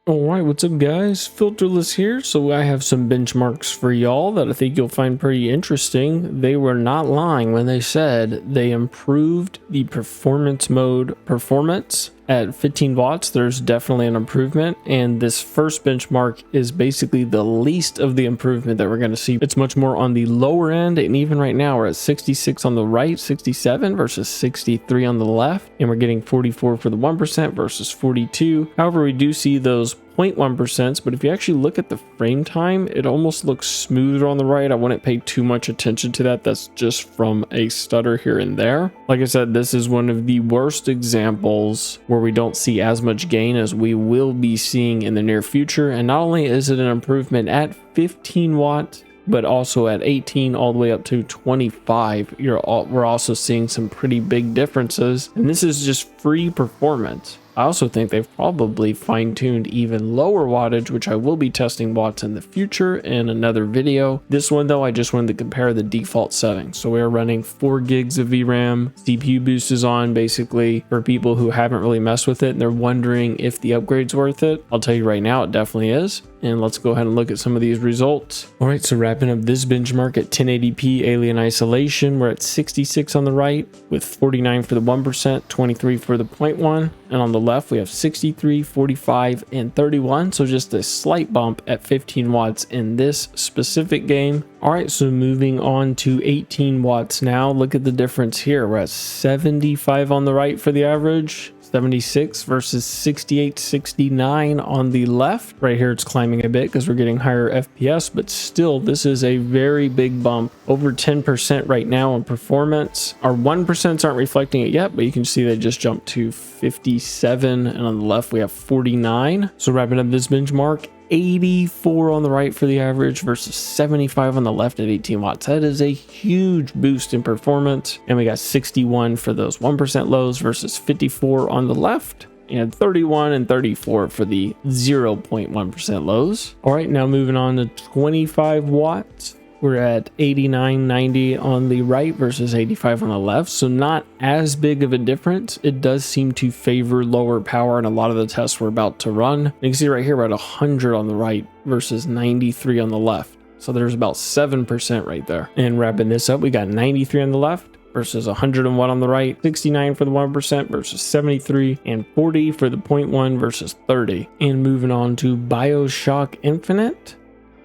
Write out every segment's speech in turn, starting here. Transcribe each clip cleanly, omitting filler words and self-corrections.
Alright, what's up guys? Filterless here. So I have some benchmarks for y'all that I think you'll find pretty interesting. They were not lying when they said they improved the performance mode performance. At 15 watts, there's definitely an improvement, and this first benchmark is basically the least of the improvement that we're going to see. It's much more on the lower end, and even right now we're at 66 on the right, 67 versus 63 on the left, and we're getting 44 for the 1% versus 42. However, we do see those 0.1%, but if you actually look at the frame time, it almost looks smoother on the right. I wouldn't pay too much attention to that. That's just from a stutter here and there. Like I said, this is one of the worst examples where we don't see as much gain as we will be seeing in the near future. And not only is it an improvement at 15 watts, but also at 18 all the way up to 25, we're also seeing some pretty big differences. And this is just free performance. I also think they've probably fine-tuned even lower wattage, which I will be testing watts in the future in another video. This one though, I just wanted to compare the default settings. So we are running 4 gigs of VRAM. CPU boost is on basically for people who haven't really messed with it and they're wondering if the upgrade's worth it. I'll tell you right now, it definitely is. And let's go ahead and look at some of these results. All right, so wrapping up this benchmark at 1080p alien isolation, we're at 66 on the right with 49 for the 1%, 23 for the 0.1. And on the left, we have 63, 45, and 31. So just a slight bump at 15 watts in this specific game. All right, so moving on to 18 watts now. Look at the difference here. We're at 75 on the right for the average. 76 versus 68, 69 on the left. Right here it's climbing a bit because we're getting higher FPS, but still this is a very big bump, over 10% right now in performance. Our 1% aren't reflecting it yet, but you can see they just jumped to 57, and on the left we have 49. So wrapping up this benchmark, 84 on the right for the average versus 75 on the left at 18 watts. That is a huge boost in performance. And we got 61 for those 1% lows versus 54 on the left, and 31 and 34 for the 0.1% lows. All right, now moving on to 25 watts. We're at 89, 90 on the right versus 85 on the left. So not as big of a difference. It does seem to favor lower power in a lot of the tests we're about to run. You can see right here, we're at 100 on the right versus 93 on the left. So there's about 7% right there. And wrapping this up, we got 93 on the left versus 101 on the right, 69 for the 1% versus 73, and 40 for the 0.1 versus 30. And moving on to Bioshock Infinite.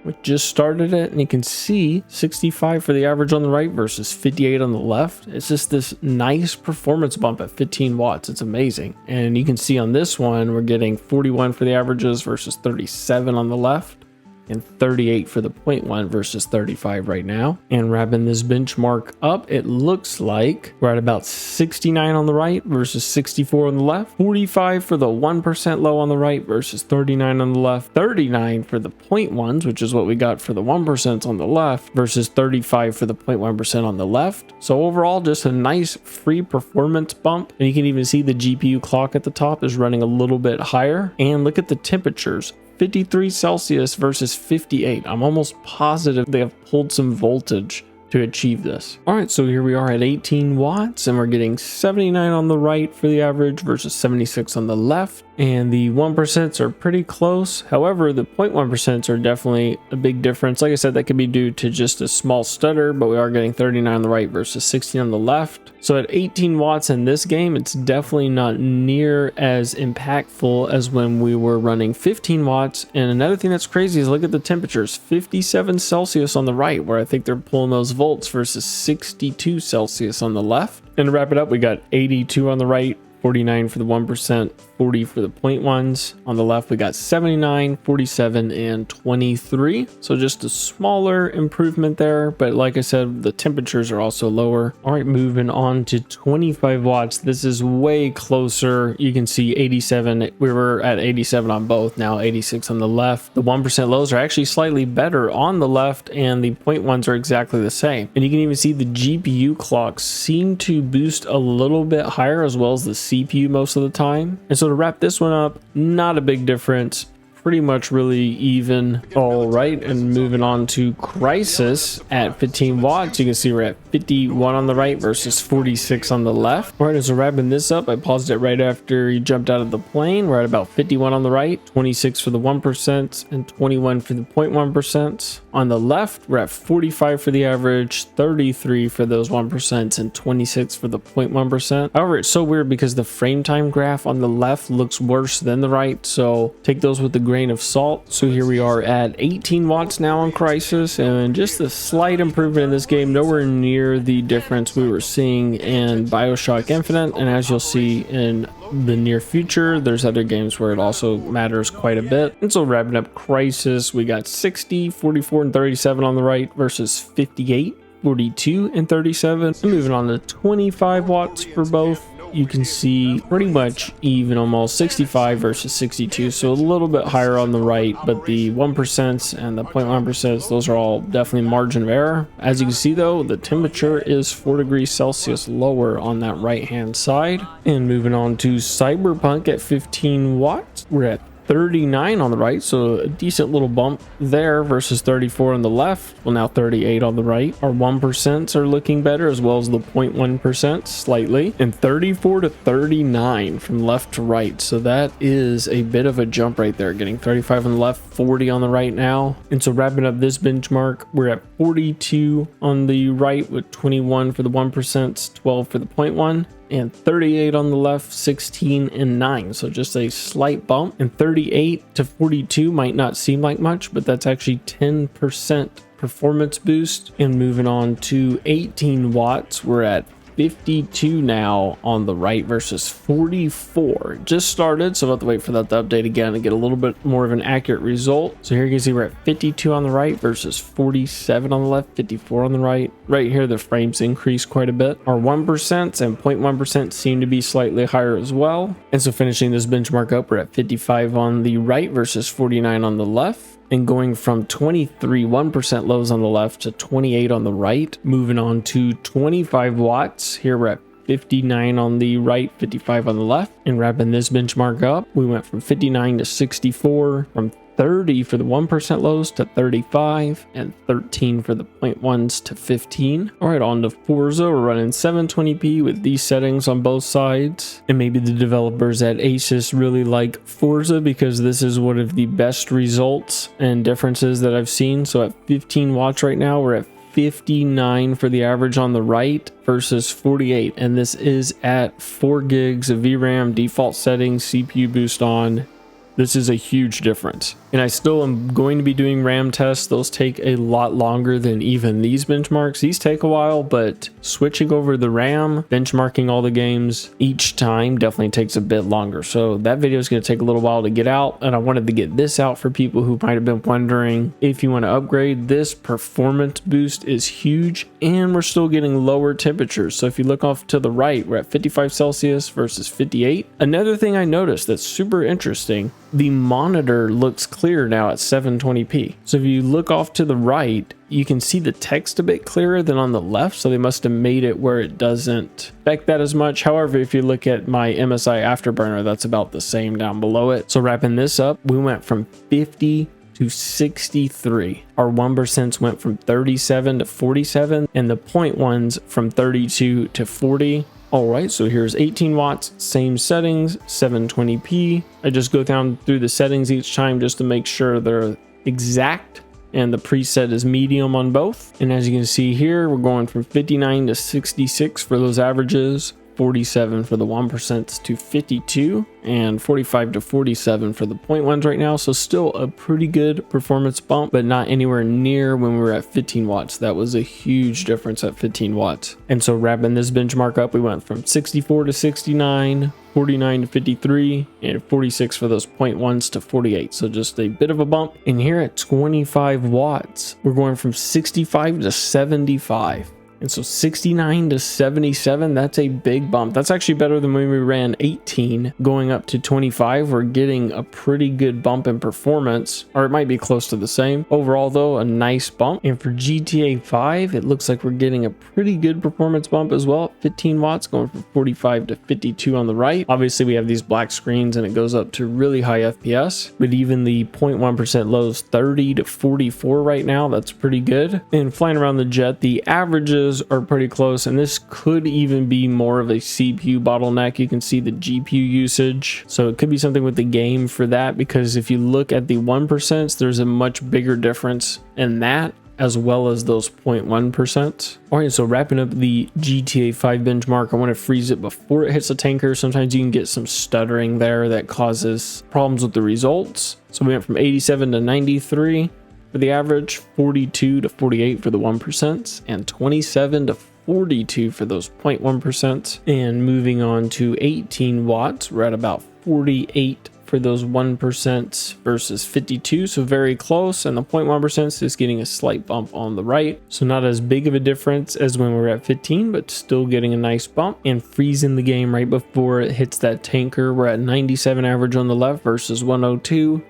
We just started it, and you can see 65 for the average on the right versus 58 on the left. It's just this nice performance bump at 15 watts. It's amazing. And you can see on this one, we're getting 41 for the averages versus 37 on the left, and 38 for the 0.1 versus 35 right now. And wrapping this benchmark up, it looks like we're at about 69 on the right versus 64 on the left, 45 for the 1% low on the right versus 39 on the left, 39 for the 0.1s, which is what we got for the 1% on the left, versus 35 for the 0.1% on the left. So overall, just a nice free performance bump. And you can even see the GPU clock at the top is running a little bit higher. And look at the temperatures. 53 Celsius versus 58. I'm almost positive they have pulled some voltage to achieve this. All right, so here we are at 18 watts, and we're getting 79 on the right for the average versus 76 on the left. And the 1% are pretty close. However, the 0.1% are definitely a big difference. Like I said, that could be due to just a small stutter, but we are getting 39 on the right versus 16 on the left. So at 18 watts in this game, it's definitely not near as impactful as when we were running 15 watts. And another thing that's crazy is look at the temperatures, 57 Celsius on the right, where I think they're pulling those volts versus 62 Celsius on the left. And to wrap it up, we got 82 on the right, 49 for the 1%, 40 for the 0.1s. On the left, we got 79, 47, and 23. So just a smaller improvement there. But like I said, the temperatures are also lower. All right, moving on to 25 watts. This is way closer. You can see 87. We were at 87 on both, now 86 on the left. The 1% lows are actually slightly better on the left, and the 0.1s are exactly the same. And you can even see the GPU clocks seem to boost a little bit higher, as well as the CPU most of the time. And so to wrap this one up, not a big difference, pretty much really even. All right, and moving on to Crysis at 15 watts, you can see we're at 51 on the right versus 46 on the left. All right, as we're wrapping this up, I paused it right after he jumped out of the plane. We're at about 51 on the right, 26 for the 1%, and 21 for the 0.1%. On the left, we're at 45 for the average, 33 for those 1%, and 26 for the 0.1%. However, it's so weird because the frame time graph on the left looks worse than the right, so take those with a grain of salt. So here we are at 18 watts now on Crysis, and just a slight improvement in this game, nowhere near the difference we were seeing in Bioshock Infinite. And as you'll see in the near future, there's other games where it also matters quite a bit. And so wrapping up Crysis, we got 60, 44, and 37 on the right versus 58, 42, and 37. And moving on to 25 watts for both, you can see pretty much even, almost 65 versus 62, so a little bit higher on the right, but the 1% and the 0.1%, those are all definitely margin of error. As you can see though, the temperature is 4 degrees Celsius lower on that right hand side. And moving on to Cyberpunk at 15 watts, we're at 39 on the right, so a decent little bump there versus 34 on the left. Well, now 38 on the right. Our 1% are looking better, as well as the 0.1% slightly, and 34 to 39 from left to right. So that is a bit of a jump right there, getting 35 on the left, 40 on the right now. And so wrapping up this benchmark, we're at 42 on the right with 21 for the 1%, 12 for the 0.1. and 38 on the left, 16 and 9, so just a slight bump. And 38 to 42 might not seem like much, but that's actually 10% performance boost. And moving on to 18 watts, we're at 52 now on the right versus 44. Just started, so I'll have to wait for that to update again and get a little bit more of an accurate result. So here you can see we're at 52 on the right versus 47 on the left, 54 on the right. Right here, the frames increase quite a bit. Our 1% and 0.1% seem to be slightly higher as well. And so finishing this benchmark up, we're at 55 on the right versus 49 on the left. And going from 23 1% lows on the left to 28 on the right. Moving on to 25 watts. Here we're at 59 on the right, 55 on the left. And wrapping this benchmark up, we went from 59 to 64, from 30 for the 1% lows to 35, and 13 for the 0.1s to 15. All right, on to Forza. We're running 720p with these settings on both sides. And maybe the developers at Asus really like Forza because this is one of the best results and differences that I've seen. So at 15 watts right now, we're at 59 for the average on the right versus 48, and this is at 4 gigs of VRAM, default settings, CPU boost on. This is a huge difference. And I still am going to be doing RAM tests. Those take a lot longer than even these benchmarks. These take a while, but switching over the RAM, benchmarking all the games each time definitely takes a bit longer. So that video is going to take a little while to get out. And I wanted to get this out for people who might have been wondering if you want to upgrade. This performance boost is huge, and we're still getting lower temperatures. So if you look off to the right, we're at 55 Celsius versus 58. Another thing I noticed that's super interesting, the monitor looks clear now at 720p. So if you look off to the right, you can see the text a bit clearer than on the left. So they must have made it where it doesn't affect that as much. However, if you look at my MSI Afterburner, that's about the same down below it. So wrapping this up, we went from 50 to 63. Our 1% went from 37 to 47, and the 0.1s from 32 to 40. All right, so here's 18 watts, same settings, 720p. I just go down through the settings each time just to make sure they're exact, and the preset is medium on both. And as you can see here, we're going from 59 to 66 for those averages, 47 for the 1% to 52, and 45 to 47 for the 0.1s right now. So still a pretty good performance bump, but not anywhere near when we were at 15 watts. That was a huge difference at 15 watts. And so wrapping this benchmark up, we went from 64 to 69, 49 to 53, and 46 for those 0.1s to 48. So just a bit of a bump. And here at 25 watts, we're going from 65 to 75. And so 69 to 77, that's a big bump. That's actually better than when we ran 18 going up to 25. We're getting a pretty good bump in performance, or it might be close to the same. Overall though, a nice bump. And for GTA 5, it looks like we're getting a pretty good performance bump as well. 15 watts, going from 45 to 52 on the right. Obviously we have these black screens and it goes up to really high FPS, but even the 0.1% lows, 30 to 44 right now. That's pretty good. And flying around the jet, the averages averages are pretty close, and this could even be more of a CPU bottleneck. You can see the GPU usage, so it could be something with the game for that, because if you look at the 1%, there's a much bigger difference in that as well as those 0.1%. All right, so wrapping up the GTA 5 benchmark, I want to freeze it before it hits the tanker. Sometimes you can get some stuttering there that causes problems with the results. So we went from 87 to 93 for the average, 42 to 48 for the 1%, and 27 to 42 for those 0.1%. And moving on to 18 watts, we're at about 48 for those 1% versus 52, so very close, and the 0.1% is getting a slight bump on the right, so not as big of a difference as when we were at 15, but still getting a nice bump. And freezing the game right before it hits that tanker, we're at 97 average on the left versus 102,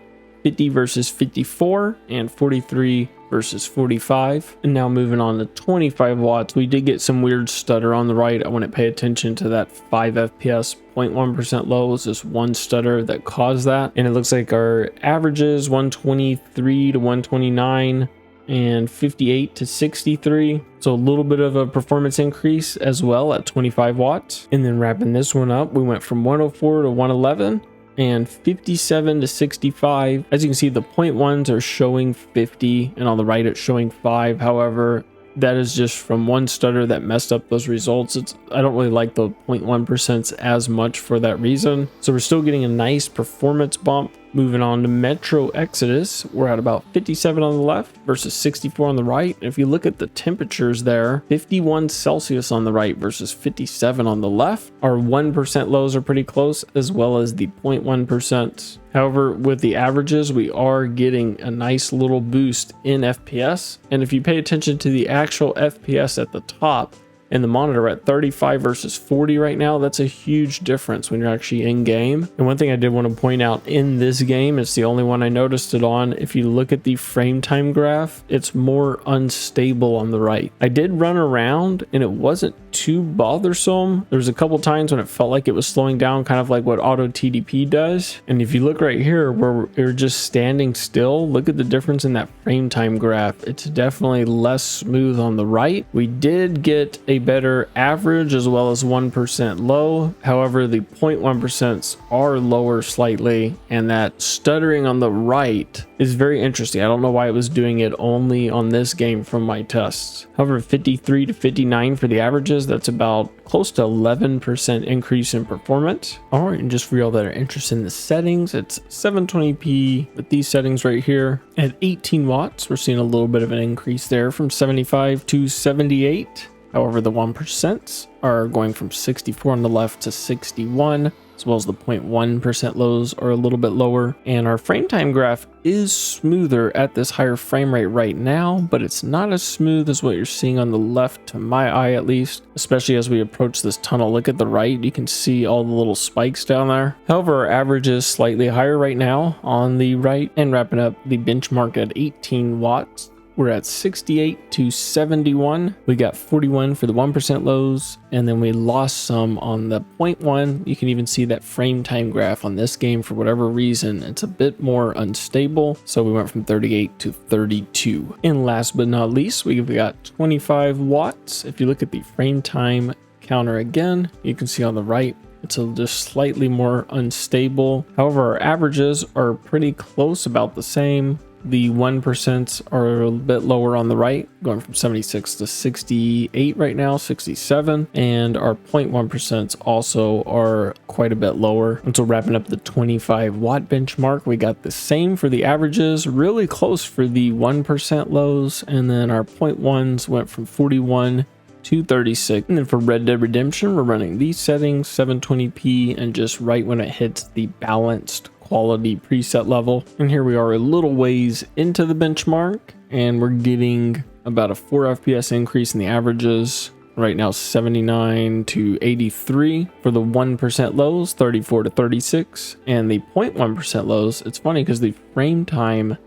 50 versus 54, and 43 versus 45. And now moving on to 25 watts, we did get some weird stutter on the right. I wouldn't pay attention to that 5 FPS, 0.1% low. It's just one stutter that caused that. And it looks like our averages 123 to 129 and 58 to 63. So a little bit of a performance increase as well at 25 watts. And then wrapping this one up, we went from 104 to 111. And 57 to 65. As you can see, the 0.1s are showing 50, and on the right it's showing 5. However, that is just from one stutter that messed up those results. I don't really like the 0.1% as much for that reason. So we're still getting a nice performance bump. Moving on to Metro Exodus, we're at about 57 on the left versus 64 on the right. And if you look at the temperatures there, 51 Celsius on the right versus 57 on the left. Our 1% lows are pretty close, as well as the 0.1%. However, with the averages, we are getting a nice little boost in FPS. And if you pay attention to the actual FPS at the top, and the monitor at 35 versus 40 right now, that's a huge difference when you're actually in game. And one thing I did want to point out in this game, it's the only one I noticed it on, if you look at the frame time graph, it's more unstable on the right. I did run around and it wasn't too bothersome. There's a couple times when it felt like it was slowing down, kind of like what auto TDP does. And if you look right here where we're just standing still, look at the difference in that frame time graph. It's definitely less smooth on the right. We did get a better average as well as 1% low. However, the 0.1% are lower slightly, and that stuttering on the right is very interesting. I don't know why it was doing it only on this game from my tests. However, 53 to 59 for the averages, that's about close to 11% increase in performance. All right, and just for y'all that are interested in the settings, it's 720p with these settings right here. At 18 watts, we're seeing a little bit of an increase there from 75 to 78. However, the 1% are going from 64 on the left to 61, as well as the 0.1% lows are a little bit lower. And our frame time graph is smoother at this higher frame rate right now, but it's not as smooth as what you're seeing on the left, to my eye at least, especially as we approach this tunnel. Look at the right, you can see all the little spikes down there. However, our average is slightly higher right now on the right. And wrapping up the benchmark at 18 watts, we're at 68 to 71. We got 41 for the 1% lows, and then we lost some on the 0.1. You can even see that frame time graph on this game. For whatever reason, it's a bit more unstable. So we went from 38 to 32. And last but not least, we've got 25 watts. If you look at the frame time counter again, you can see on the right, it's just slightly more unstable. However, our averages are pretty close, about the same. The 1% are a bit lower on the right, going from 76 to 68 right now, 67. And our 0.1% also are quite a bit lower. And so wrapping up the 25 watt benchmark, we got the same for the averages, really close for the 1% lows. And then our 0.1s went from 41 to 36. And then for Red Dead Redemption, we're running these settings, 720p, and just right when it hits the balanced quality preset level. And here we are a little ways into the benchmark, and we're getting about a 4 FPS increase in the averages. Right now 79 to 83 for the 1% lows, 34 to 36, and the 0.1% lows. It's funny because the frame time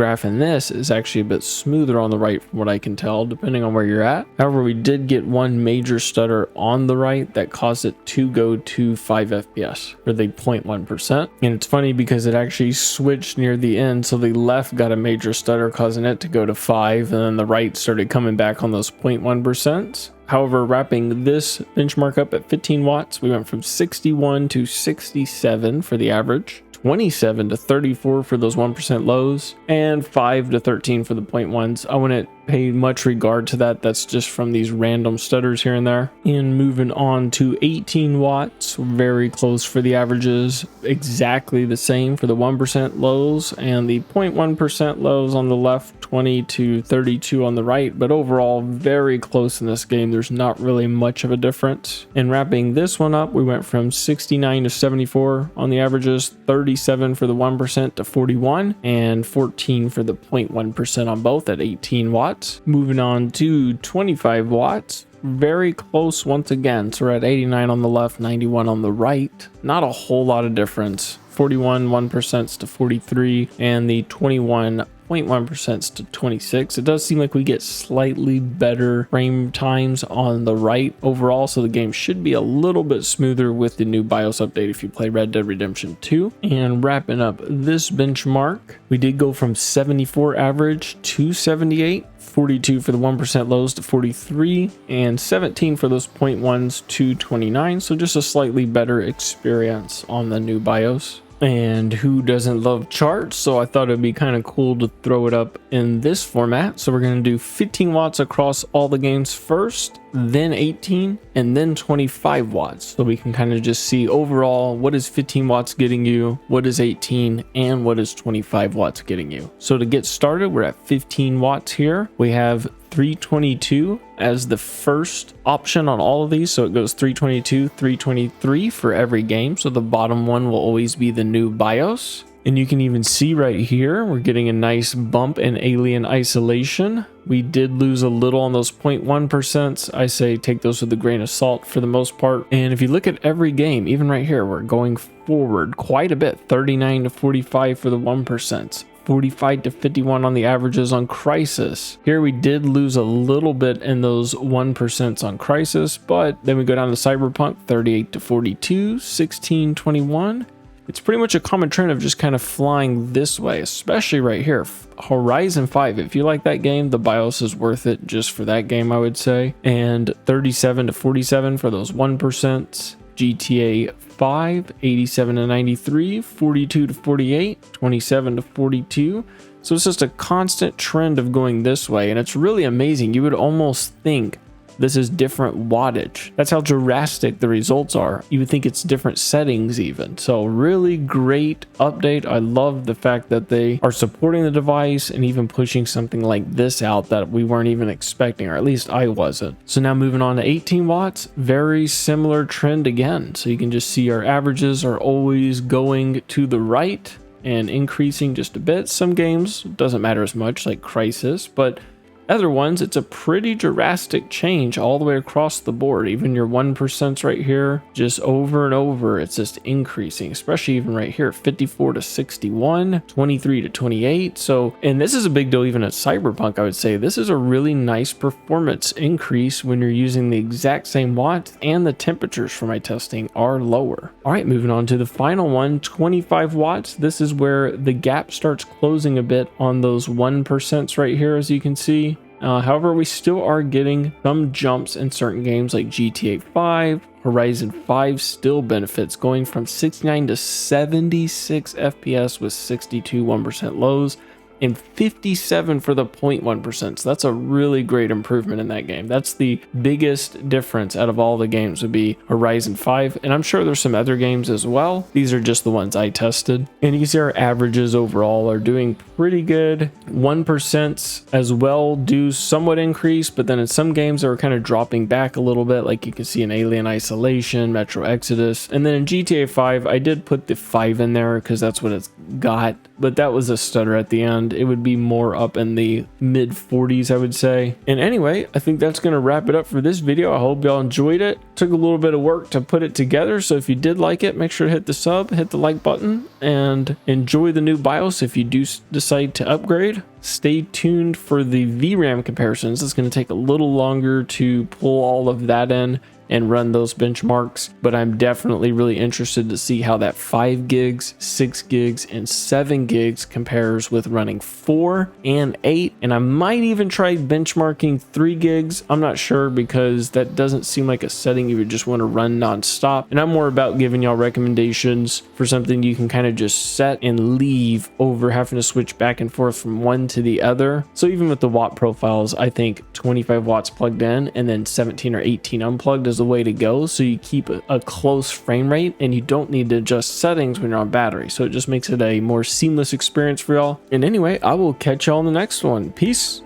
graph in this is actually a bit smoother on the right from what I can tell, depending on where you're at. However, we did get one major stutter on the right that caused it to go to 5 FPS for the 0.1%. And it's funny because it actually switched near the end, so the left got a major stutter causing it to go to 5, and then the right started coming back on those 0.1%. However, wrapping this benchmark up at 15 watts, we went from 61 to 67 for the average, 27 to 34 for those 1% lows, and 5 to 13 for the 0.1s. I wouldn't pay much regard to that. That's just from these random stutters here and there. And moving on to 18 watts, very close for the averages, exactly the same for the 1% lows, and the 0.1% lows on the left, 20 to 32 on the right, but overall very close in this game. There's not really much of a difference. And wrapping this one up, we went from 69 to 74 on the averages, 37 for the 1% to 41, and 14 for the 0.1% on both at 18 watts. Moving on to 25 watts, very close once again. So we're at 89 on the left, 91 on the right. Not a whole lot of difference. 41 1% to 43, and the 21.1% to 26. It does seem like we get slightly better frame times on the right overall, so the game should be a little bit smoother with the new BIOS update if you play Red Dead Redemption 2. And wrapping up this benchmark, we did go from 74 average to 78, 42 for the 1% lows to 43, and 17 for those 0.1s to 29. So just a slightly better experience on the new BIOS. And who doesn't love charts? So I thought it'd be kind of cool to throw it up in this format. So we're going to do 15 watts across all the games first, then 18, and then 25 watts. So we can kind of just see overall, what is 15 watts getting you, what is 18, and what is 25 watts getting you. So to get started, we're at 15 watts here. We have 322 as the first option on all of these. So it goes 322, 323 for every game. So the bottom one will always be the new BIOS. And you can even see right here, we're getting a nice bump in alien isolation. We did lose a little on those 0.1%. I say take those with a grain of salt for the most part. And if you look at every game, even right here, we're going forward quite a bit, 39 to 45 for the 1%. 45 to 51 on the averages on Crysis. Here we did lose a little bit in those 1% on Crysis, but then we go down to Cyberpunk, 38 to 42, 16, 21. It's pretty much a common trend of just kind of flying this way, especially right here. Horizon 5, if you like that game, the BIOS is worth it just for that game, I would say. And 37 to 47 for those 1%. GTA 5, 87 to 93, 42 to 48, 27 to 42. So it's just a constant trend of going this way, and it's really amazing. You would almost think this is different wattage. That's how drastic the results are. You would think it's different settings even. So really great update. I love the fact that they are supporting the device and even pushing something like this out that we weren't even expecting, or at least I wasn't. So now moving on to 18 watts, very similar trend again. So you can just see our averages are always going to the right and increasing just a bit. Some games doesn't matter as much, like Crysis, but other ones, it's a pretty drastic change all the way across the board. Even your 1% right here, just over and over, it's just increasing, especially even right here, 54 to 61, 23 to 28. So, and this is a big deal even at Cyberpunk, I would say. This is a really nice performance increase when you're using the exact same watts, and the temperatures for my testing are lower. All right, moving on to the final one, 25 watts. This is where the gap starts closing a bit on those 1% right here, as you can see. However, we still are getting some jumps in certain games like GTA 5. Horizon 5 still benefits, going from 69 to 76 FPS with 62 1% lows and 57 for the 0.1%. So that's a really great improvement in that game. That's the biggest difference out of all the games would be Horizon 5. And I'm sure there's some other games as well. These are just the ones I tested. And you can see our averages overall are doing pretty good. 1% as well do somewhat increase, but then in some games they're kind of dropping back a little bit, like you can see in Alien Isolation, Metro Exodus. And then in GTA 5, I did put the 5 in there because that's what it's got, but that was a stutter at the end. and it would be more up in the mid 40s, I would say. And anyway, I think that's going to wrap it up for this video. I hope y'all enjoyed it. Took a little bit of work to put it together, so if you did like it, make sure to hit the sub, hit the like button, and enjoy the new BIOS if you do decide to upgrade. Stay tuned for the VRAM comparisons. It's going to take a little longer to pull all of that in and run those benchmarks, but I'm definitely really interested to see how that 5 gigs, 6 gigs, and 7 gigs compares with running 4 and 8, and I might even try benchmarking 3 gigs. I'm not sure, because that doesn't seem like a setting you would just want to run non-stop, and I'm more about giving y'all recommendations for something you can kind of just set and leave over having to switch back and forth from one to the other. So even with the watt profiles, I think 25 watts plugged in and then 17 or 18 unplugged is the way to go, so you keep a close frame rate and you don't need to adjust settings when you're on battery, so it just makes it a more seamless experience for y'all. And anyway, I will catch y'all in the next one. Peace.